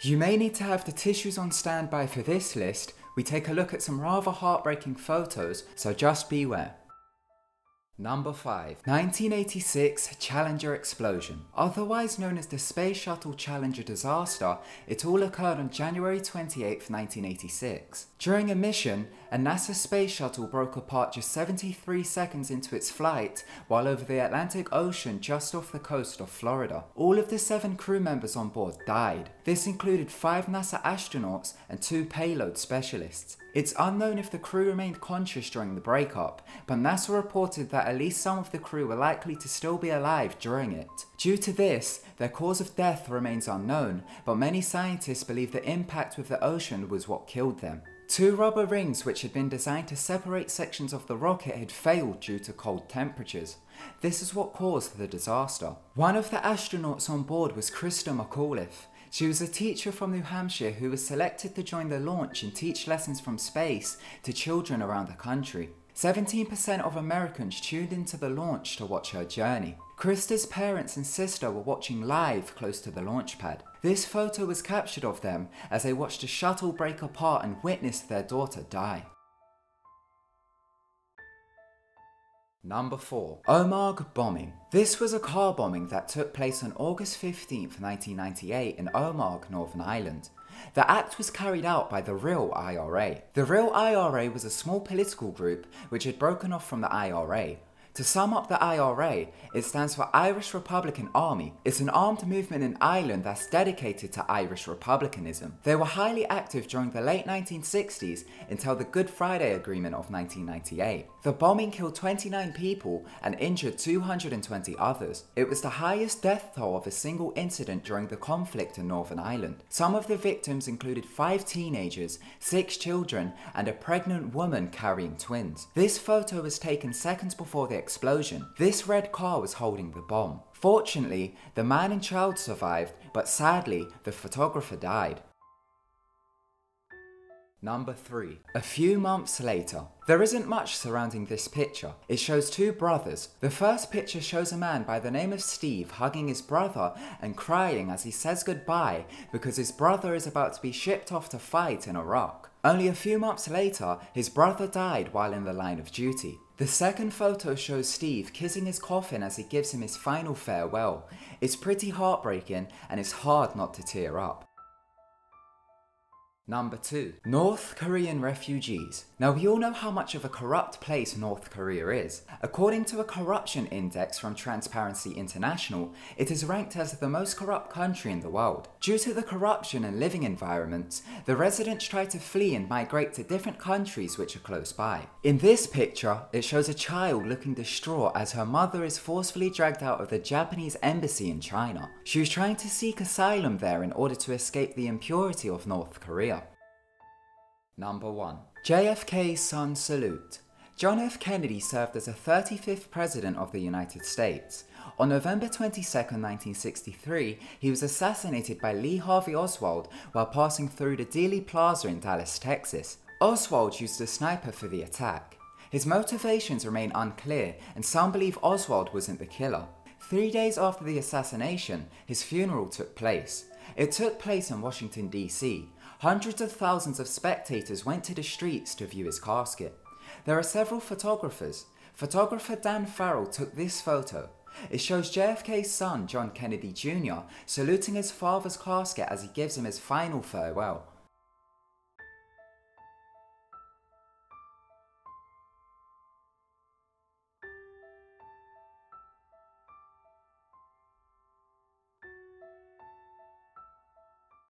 You may need to have the tissues on standby for this list. We take a look at some rather heartbreaking photos, so just beware. Number 5. 1986 Challenger Explosion. Otherwise known as the Space Shuttle Challenger disaster, it all occurred on January 28, 1986. During a mission, a NASA space shuttle broke apart just 73 seconds into its flight while over the Atlantic Ocean just off the coast of Florida. All of the 7 crew members on board died. This included 5 NASA astronauts and 2 payload specialists. It's unknown if the crew remained conscious during the breakup, but NASA reported that at least some of the crew were likely to still be alive during it. Due to this, their cause of death remains unknown, but many scientists believe the impact with the ocean was what killed them. 2 rubber rings which had been designed to separate sections of the rocket had failed due to cold temperatures. This is what caused the disaster. One of the astronauts on board was Krista McAuliffe. She was a teacher from New Hampshire who was selected to join the launch and teach lessons from space to children around the country. 17% of Americans tuned into the launch to watch her journey. Krista's parents and sister were watching live close to the launch pad. This photo was captured of them as they watched the shuttle break apart and witnessed their daughter die. Number 4. Omagh Bombing. This was a car bombing that took place on August 15, 1998 in Omagh, Northern Ireland. The act was carried out by the real IRA. The real IRA was a small political group which had broken off from the IRA. To sum up the IRA, it stands for Irish Republican Army. It's an armed movement in Ireland that's dedicated to Irish republicanism. They were highly active during the late 1960s until the Good Friday Agreement of 1998. The bombing killed 29 people and injured 220 others. It was the highest death toll of a single incident during the conflict in Northern Ireland. Some of the victims included 5 teenagers, 6 children, and a pregnant woman carrying twins. This photo was taken seconds before the explosion. This red car was holding the bomb. Fortunately, the man and child survived, but sadly, the photographer died. Number 3. A few months later. There isn't much surrounding this picture. It shows 2 brothers. The first picture shows a man by the name of Steve hugging his brother and crying as he says goodbye because his brother is about to be shipped off to fight in Iraq. Only a few months later, his brother died while in the line of duty. The second photo shows Steve kissing his coffin as he gives him his final farewell. It's pretty heartbreaking and it's hard not to tear up. Number 2. North Korean refugees. Now we all know how much of a corrupt place North Korea is. According to a corruption index from Transparency International, it is ranked as the most corrupt country in the world. Due to the corruption and living environments, the residents try to flee and migrate to different countries which are close by. In this picture, it shows a child looking distraught as her mother is forcefully dragged out of the Japanese embassy in China. She was trying to seek asylum there in order to escape the impurity of North Korea. Number 1. JFK Son Salute. John F. Kennedy served as the 35th President of the United States. On November 22, 1963, he was assassinated by Lee Harvey Oswald while passing through the Dealey Plaza in Dallas, Texas. Oswald used a sniper for the attack. His motivations remain unclear, and some believe Oswald wasn't the killer. 3 days after the assassination, his funeral took place. It took place in Washington, D.C. Hundreds of thousands of spectators went to the streets to view his casket. There are several photographers. Photographer Dan Farrell took this photo. It shows JFK's son, John Kennedy Jr., saluting his father's casket as he gives him his final farewell.